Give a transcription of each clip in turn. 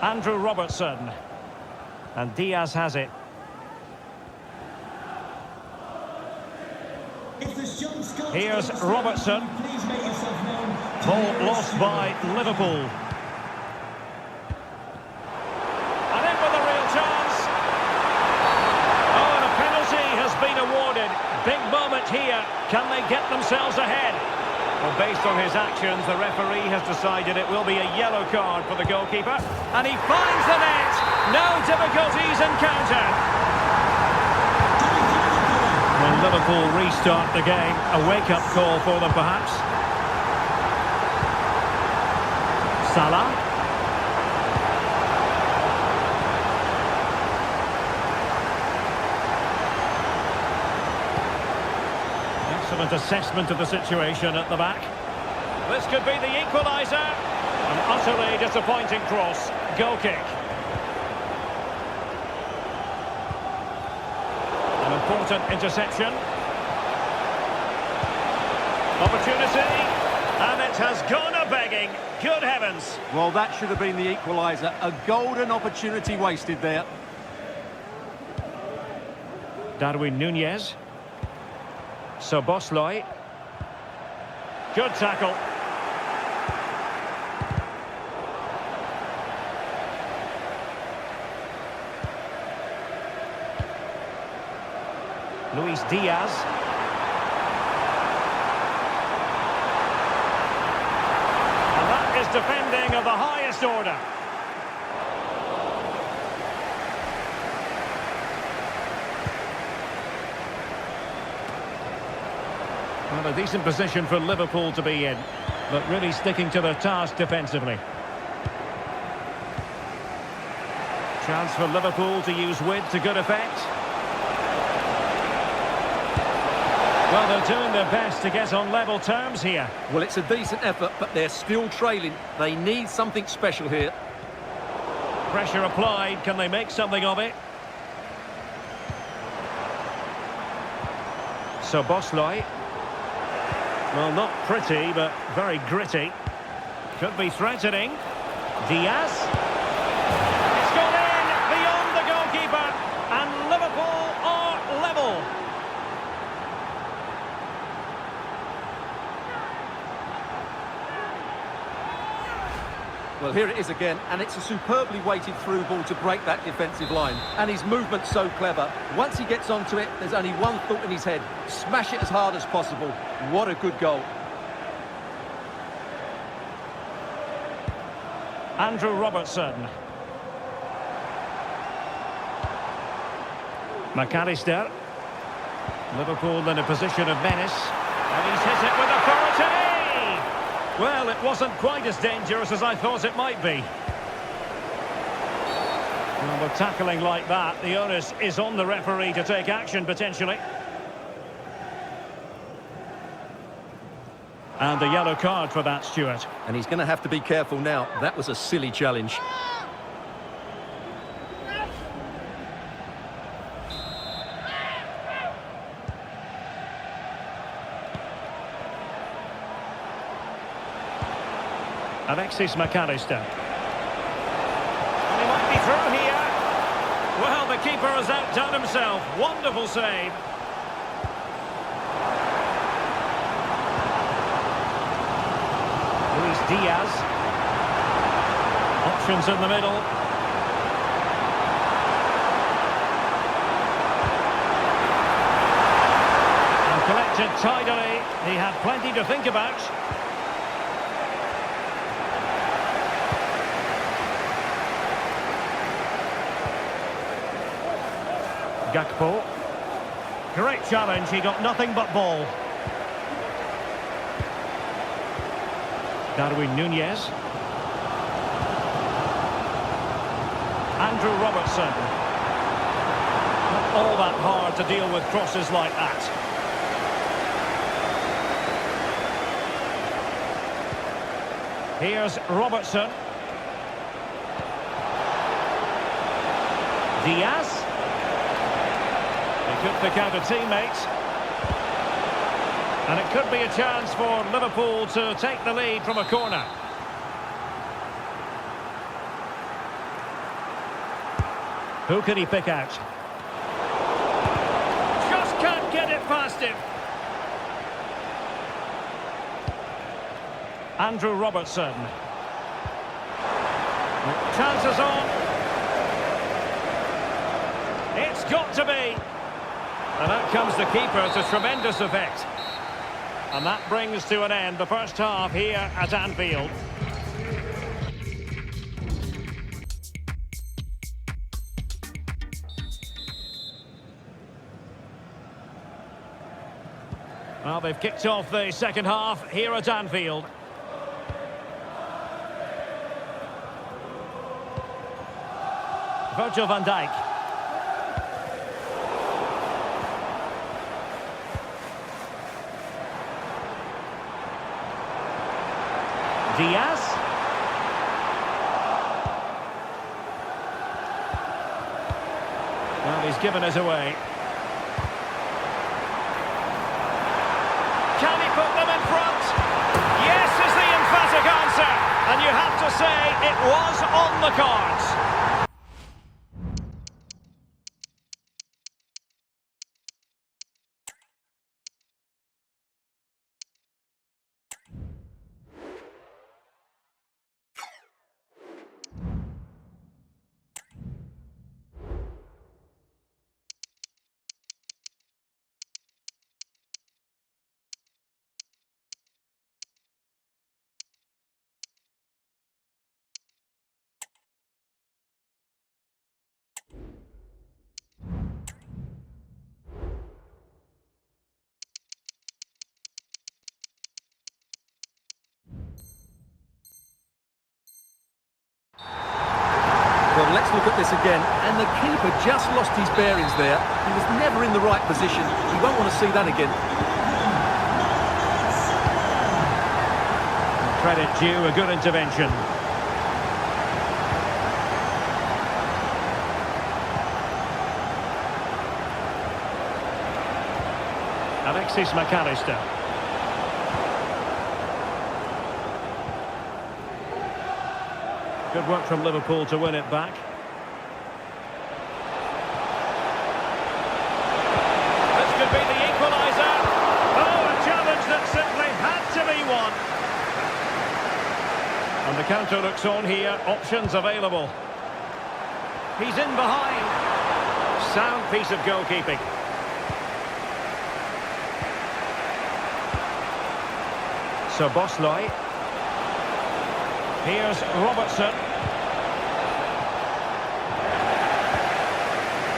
Andrew Robertson. And Diaz has it. Here's Robertson. Ball lost by Liverpool. And in with a real chance. Oh, and a penalty has been awarded. Big moment here. Can they get themselves ahead? Well, based on his actions, the referee has decided it will be a yellow card for the goalkeeper. And he finds the net. No difficulties encountered. When Liverpool restart the game, a wake-up call for them perhaps. Salah. Excellent assessment of the situation at the back. This could be the equaliser. An utterly disappointing cross. Goal kick. An important interception. Opportunity. And it has gone a-begging. Good heavens. Well, that should have been the equaliser. A golden opportunity wasted there. Darwin Núñez. Szoboszlai. Good tackle. Luis Diaz. And that is defending of the highest order. Well, a decent position for Liverpool to be in, but really sticking to their task defensively. Chance for Liverpool to use width to good effect. Well, they're doing their best to get on level terms here. Well, it's a decent effort, but they're still trailing. They need something special here. Pressure applied. Can they make something of it? Szoboszlai. Well, not pretty, but very gritty. Could be threatening. Diaz. It's gone in beyond the goalkeeper. And Liverpool are level. Well, here it is again, and it's a superbly weighted through ball to break that defensive line. And his movement's so clever. Once he gets onto it, there's only one thought in his head. Smash it as hard as possible. What a good goal. Andrew Robertson. McAllister. Liverpool in a position of menace. And he's hit it with authority! Well, it wasn't quite as dangerous as I thought it might be. Well, with tackling like that, the onus is on the referee to take action, potentially. And a yellow card for that, Stuart. And he's going to have to be careful now. That was a silly challenge. Alexis McAllister. And he might be through here. Well, the keeper has outdone himself. Wonderful save. Luis Diaz. Options in the middle. And collected tidily. He had plenty to think about. Gakpo. Great challenge, he got nothing but ball. Darwin Núñez. Andrew Robertson. Not all that hard to deal with crosses like that. Here's Robertson. Diaz. He could pick out a teammate. And it could be a chance for Liverpool to take the lead from a corner. Who can he pick out? Just can't get it past him. Andrew Robertson. Chances on. It's got to be. And out comes the keeper to tremendous effect. And that brings to an end the first half here at Anfield. Well, they've kicked off the second half here at Anfield. Virgil van Dijk. Diaz. Well, he's given it away. Can he put them in front? Yes is the emphatic answer. And you have to say it was on the cards. Well, let's look at this again. And the keeper just lost his bearings there. He was never in the right position. He won't want to see that again. Credit due, a good intervention. Alexis McAllister. Good work from Liverpool to win it back. This could be the equaliser. Oh, a challenge that simply had to be won. And the counter looks on here. Options available. He's in behind. Sound piece of goalkeeping. So Bosley. Here's Robertson.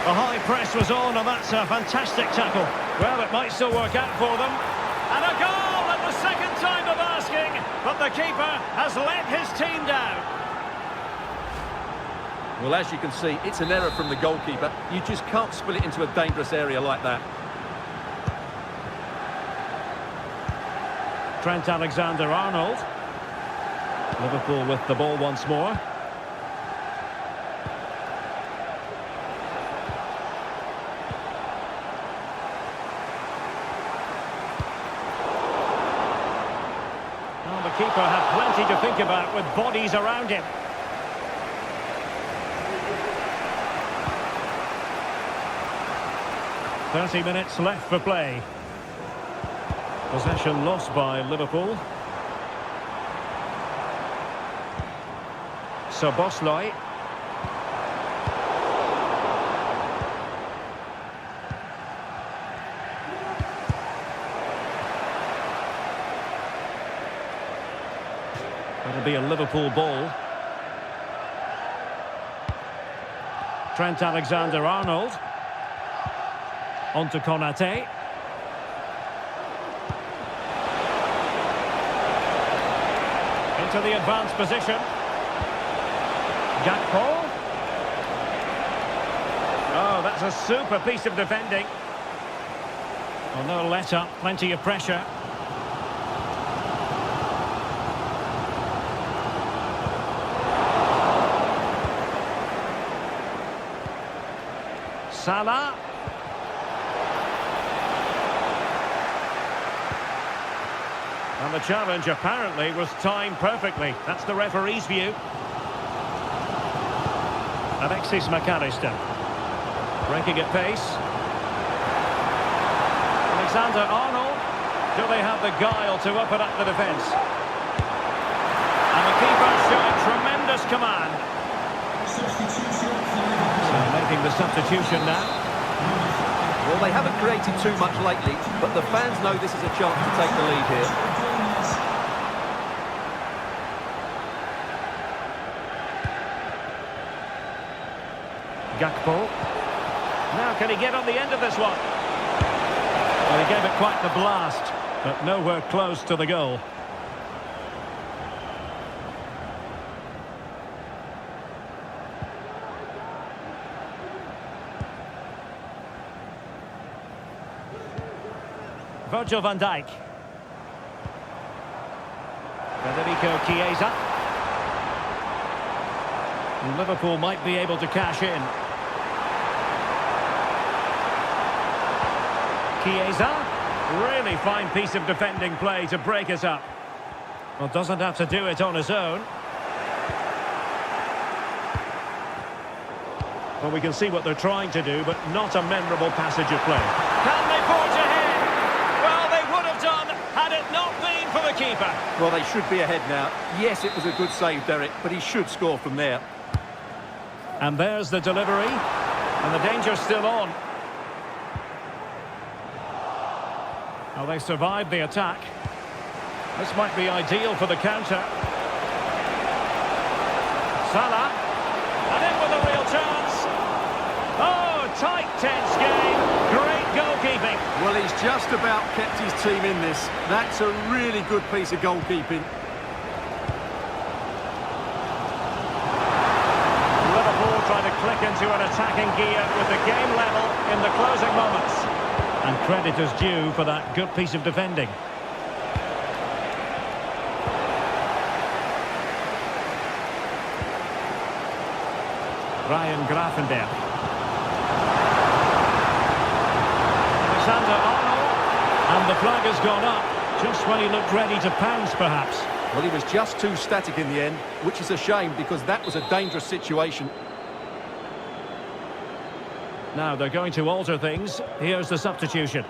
The high press was on, and that's a fantastic tackle. Well, it might still work out for them. And a goal at the second time of asking, but the keeper has let his team down. Well, as you can see, it's an error from the goalkeeper. You just can't spill it into a dangerous area like that. Trent Alexander-Arnold. Liverpool with the ball once more. Well, the keeper had plenty to think about with bodies around him. "30 minutes left for play. Possession lost by Liverpool. So Bosley. It'll be a Liverpool ball. Trent Alexander-Arnold. On to Konate. Into the advanced position. Gakpo. Oh, that's a super piece of defending. Well, no let up, plenty of pressure. Salah. And the challenge apparently was timed perfectly. That's the referee's view. Alexis McAllister. Breaking at pace. Alexander-Arnold. Do they have the guile to open up the defence? And the keeper showing tremendous command. So making the substitution now. Well, they haven't created too much lately, but the fans know this is a chance to take the lead here. Gakpo. Now can he get on the end of this one? Well, he gave it quite the blast, but nowhere close to the goal. Virgil van Dijk. Federico Chiesa. Liverpool might be able to cash in. Chiesa. Really fine piece of defending play to break us up. Well, doesn't have to do it on his own. Well, we can see what they're trying to do, but not a memorable passage of play. Can they forge ahead? Well, they would have done had it not been for the keeper. Well, they should be ahead now. Yes, it was a good save, Derek, but he should score from there. And there's the delivery. And the danger's still on. Well, they survived the attack. This might be ideal for the counter. Salah. And in with a real chance. Oh, tight, tense game. Great goalkeeping. Well, he's just about kept his team in this. That's a really good piece of goalkeeping. Liverpool trying to click into an attacking gear with the game level in the closing moments. And credit is due for that good piece of defending. Ryan Gravenberch. Alexander-Arnold. And the flag has gone up, just when he looked ready to pounce, perhaps. Well, he was just too static in the end, which is a shame because that was a dangerous situation. Now they're going to alter things. Here's the substitution.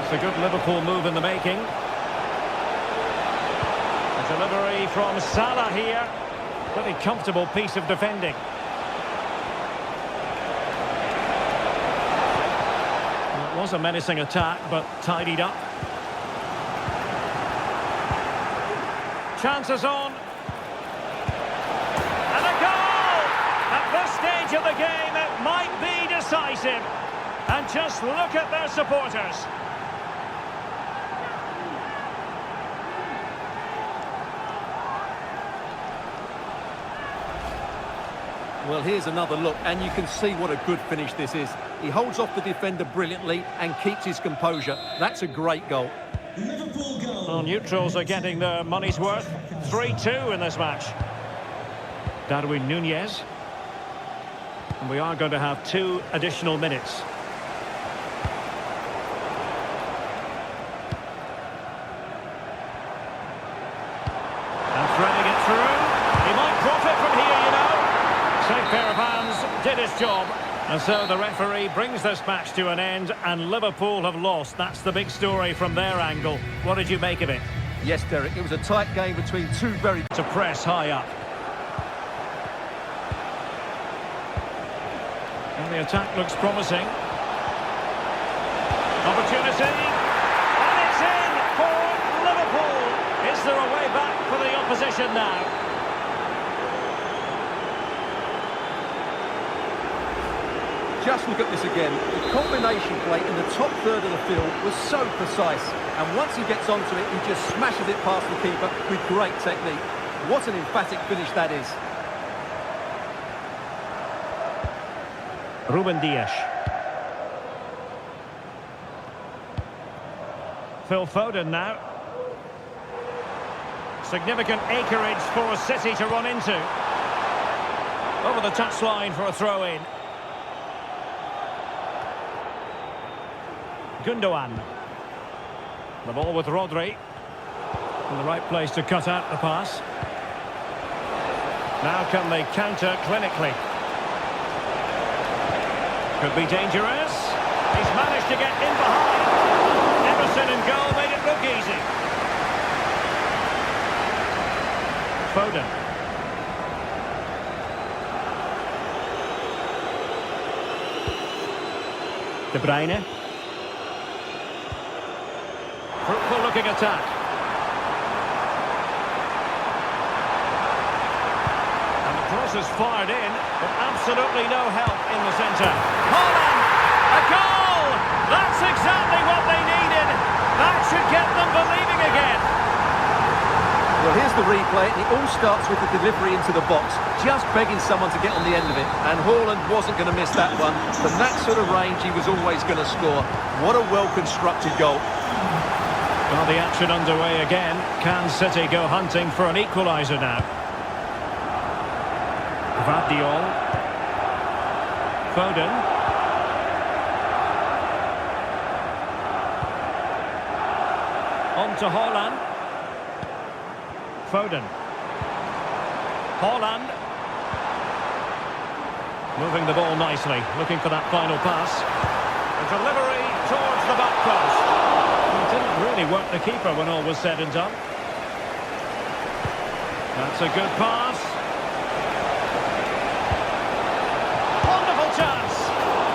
It's a good Liverpool move in the making. A delivery from Salah here. Pretty comfortable piece of defending. Well, it was a menacing attack, but tidied up. Chances on. Stage of the game, it might be decisive. And just look at their supporters. Well, here's another look, and you can see what a good finish this is. He holds off the defender brilliantly and keeps his composure. That's a great goal. Well, neutrals are getting their money's worth. 3-2 in this match. Darwin Núñez. And we are going to have 2 additional minutes. And threading it through. He might profit from here, you know. Safe pair of hands, did his job. And so the referee brings this match to an end, and Liverpool have lost. That's the big story from their angle. What did you make of it? Yes, Derek, it was a tight game between two very... To press high up. And the attack looks promising. Opportunity. And it's in for Liverpool. Is there a way back for the opposition now? Just look at this again. The combination play in the top third of the field was so precise. And once he gets onto it, he just smashes it past the keeper with great technique. What an emphatic finish that is. Ruben Dias. Phil Foden now. Significant acreage for City to run into. Over the touchline for a throw-in. Gundogan. The ball with Rodri. In the right place to cut out the pass. Now can they counter clinically? Could be dangerous. He's managed to get in behind. Emerson in goal made it look easy. Foden. De Bruyne. Fruitful looking attack. And the cross is fired in, but absolutely no help in the centre. Haaland! A goal! That's exactly what they needed. That should get them believing again. Well, here's the replay, and it all starts with the delivery into the box, just begging someone to get on the end of it, and Haaland wasn't going to miss that one. From that sort of range, he was always going to score. What a well-constructed goal. Well, the action underway again. Can City go hunting for an equaliser now? Gvardiol. Foden. On to Haaland. Foden. Haaland. Moving the ball nicely, looking for that final pass. A delivery towards the back post. He didn't really work the keeper when all was said and done. That's a good pass. Wonderful chance.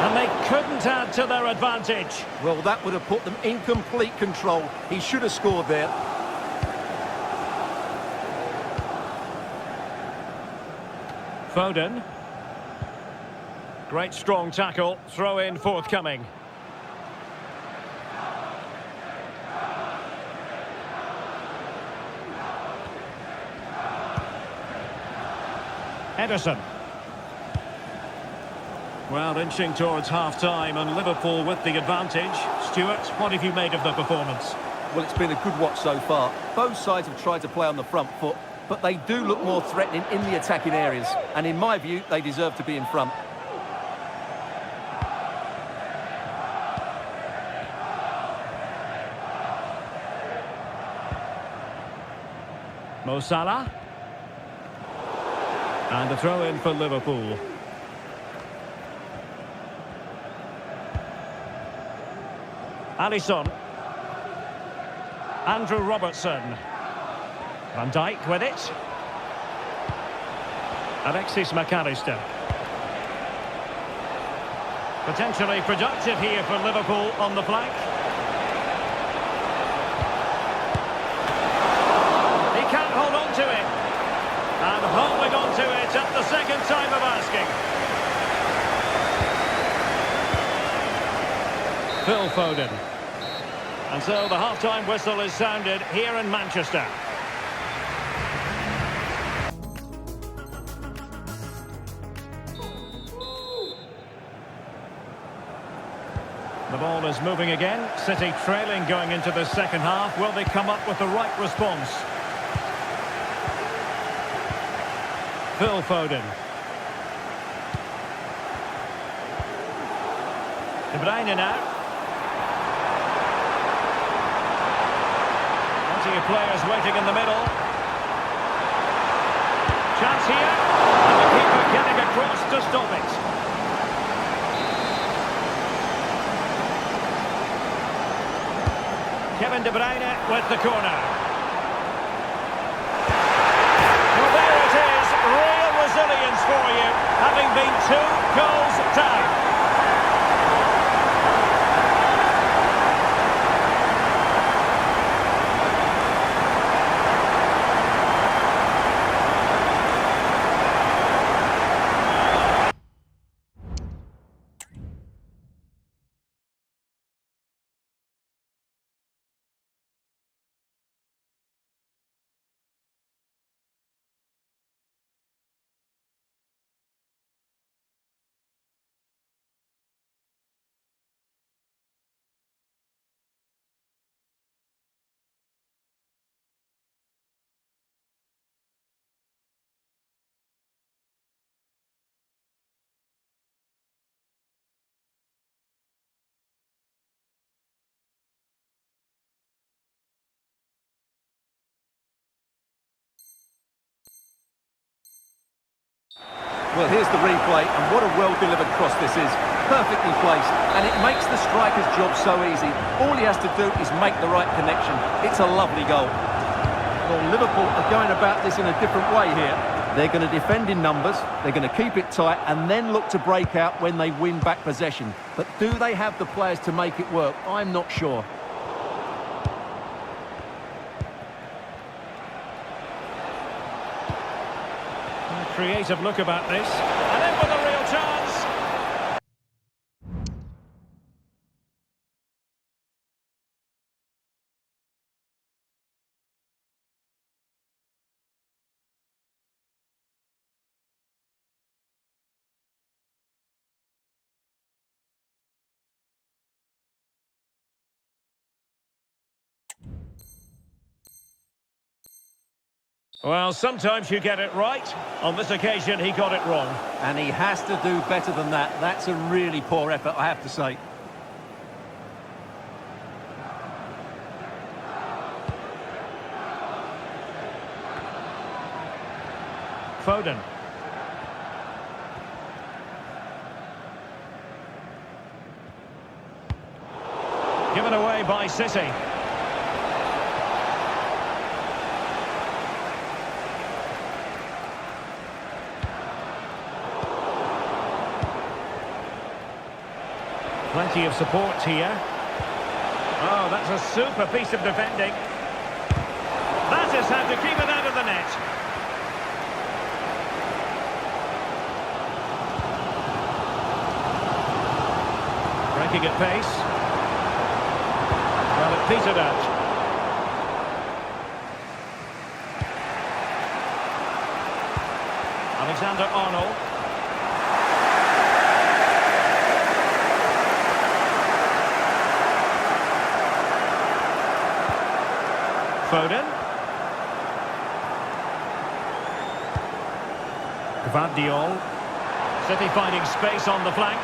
And they couldn't add to their advantage. Well, that would have put them in complete control. He should have scored there. Foden. Great strong tackle, throw in forthcoming. Ederson. Well, inching towards half-time and Liverpool with the advantage. Stuart, what have you made of the performance? Well, it's been a good watch so far. Both sides have tried to play on the front foot, but they do look more threatening in the attacking areas. And in my view, they deserve to be in front. Mo Salah. And a throw in for Liverpool. Alisson. Andrew Robertson. Van Dijk with it. Alexis McAllister. Potentially productive here for Liverpool on the flank. He can't hold on to it. And holding on to it at the second time of asking. Phil Foden. And so the half-time whistle is sounded here in Manchester. The ball is moving again. City trailing going into the second half. Will they come up with the right response? Phil Foden. De Bruyne now. Plenty of players waiting in the middle. Chance here. And the keeper getting across to stop it. Kevin De Bruyne with the corner. Well, there it is. Real resilience for you, having been 2 goals down. Well, here's the replay, and what a well-delivered cross this is. Perfectly placed, and it makes the striker's job so easy. All he has to do is make the right connection. It's a lovely goal. Well, Liverpool are going about this in a different way here. They're going to defend in numbers, they're going to keep it tight, and then look to break out when they win back possession. But do they have the players to make it work? I'm not sure. Creative look about this, and in with a real chance. Well, sometimes you get it right. On this occasion, he got it wrong. And he has to do better than that. That's a really poor effort, I have to say. Foden. Given away by City. Plenty of support here. Oh, that's a super piece of defending. That is how to keep it out of the net. Breaking at pace. Well, it petered out. Alexander-Arnold. Foden. Gvardiol. City finding space on the flank.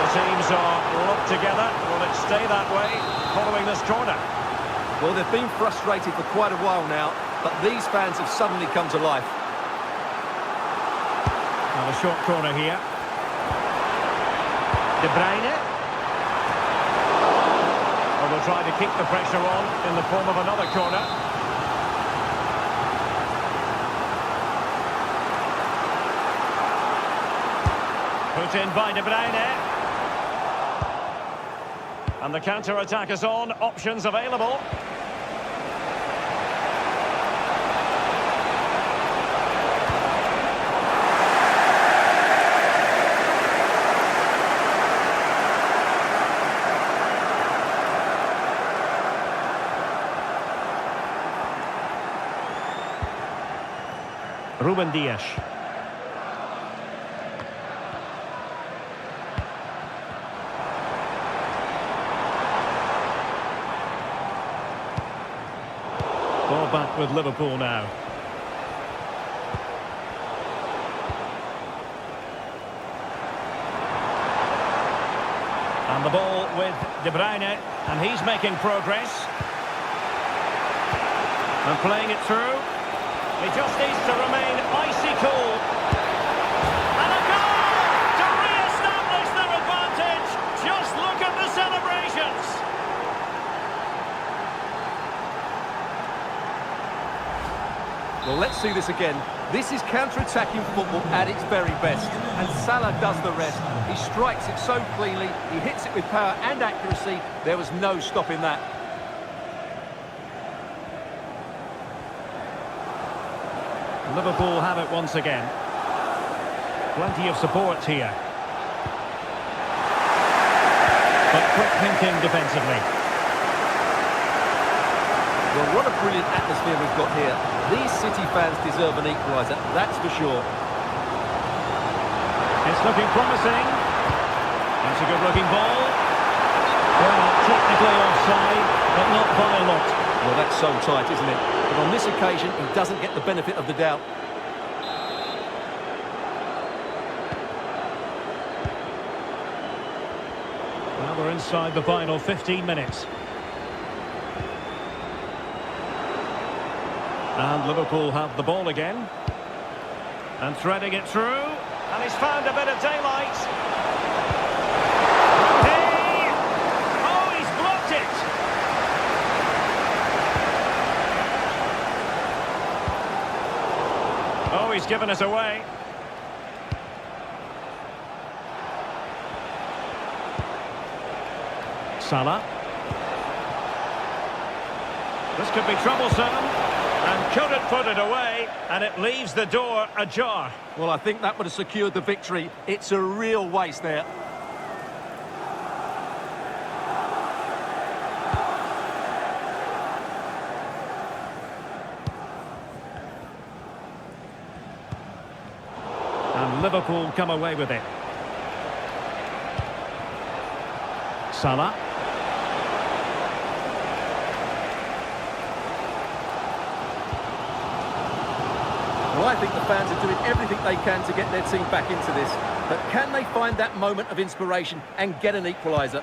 The teams are locked together. Will it stay that way following this corner? Well, they've been frustrated for quite a while now, but these fans have suddenly come to life. Now a short corner here. De Bruyne. Well, they'll try to keep the pressure on in the form of another corner. Put in by De Bruyne. And the counter-attack is on. Options available. Ruben Dias. Ball back with Liverpool now. And the ball with De Bruyne, and he's making progress. And playing it through. He just needs to remain icy cool. And a goal to re-establish their advantage. Just look at the celebrations. Well, let's see this again. This is counter-attacking football at its very best. And Salah does the rest. He strikes it so cleanly. He hits it with power and accuracy. There was no stopping that. Liverpool have it once again. Plenty of support here. But quick thinking defensively. Well, what a brilliant atmosphere we've got here. These City fans deserve an equaliser, that's for sure. It's looking promising. That's a good-looking ball. Well, technically offside, but not by a lot. Well, that's so tight, isn't it? But on this occasion, he doesn't get the benefit of the doubt. Well, we're inside the final 15 minutes. And Liverpool have the ball again. And threading it through. And he's found a bit of daylight. Hey! Oh, he's blocked it! Oh, he's given us away. Salah. This could be troublesome. And couldn't put it away. And it leaves the door ajar. Well, I think that would have secured the victory. It's a real waste there. And Liverpool come away with it. Salah. Well, I think the fans are doing everything they can to get their team back into this. But can they find that moment of inspiration and get an equaliser?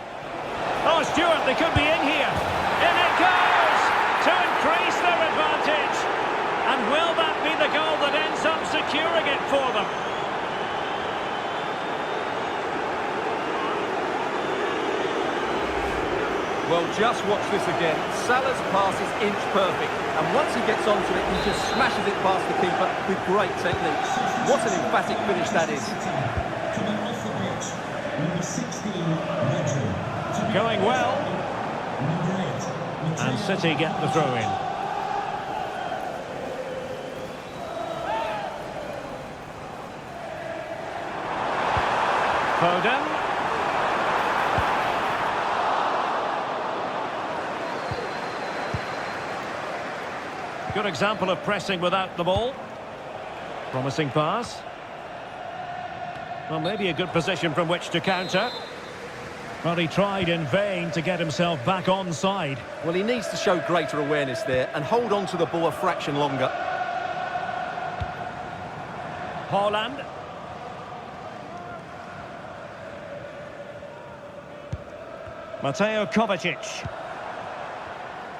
Oh, Stuart, they could be in here. In it goes! To increase their advantage. And will that be the goal that ends up securing it for them? Well, just watch this again. Salah's pass is inch perfect, and once he gets onto it, he just smashes it past the keeper with great technique. What an emphatic finish that is. Going well. And City get the throw in. Foden. Good example of pressing without the ball. Promising pass. Well, maybe a good position from which to counter. But he tried in vain to get himself back onside. Well, he needs to show greater awareness there and hold on to the ball a fraction longer. Haaland. Mateo Kovacic.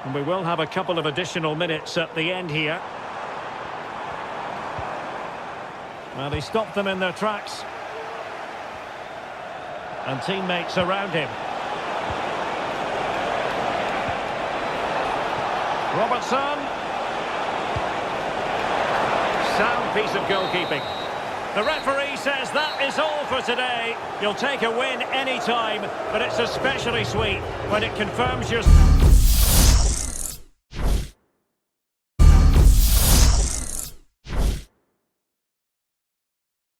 And we will have a couple of additional minutes at the end here. Well, he stopped them in their tracks. And teammates around him. Robertson. Sound piece of goalkeeping. The referee says that is all for today. You'll take a win any time, but it's especially sweet when it confirms your...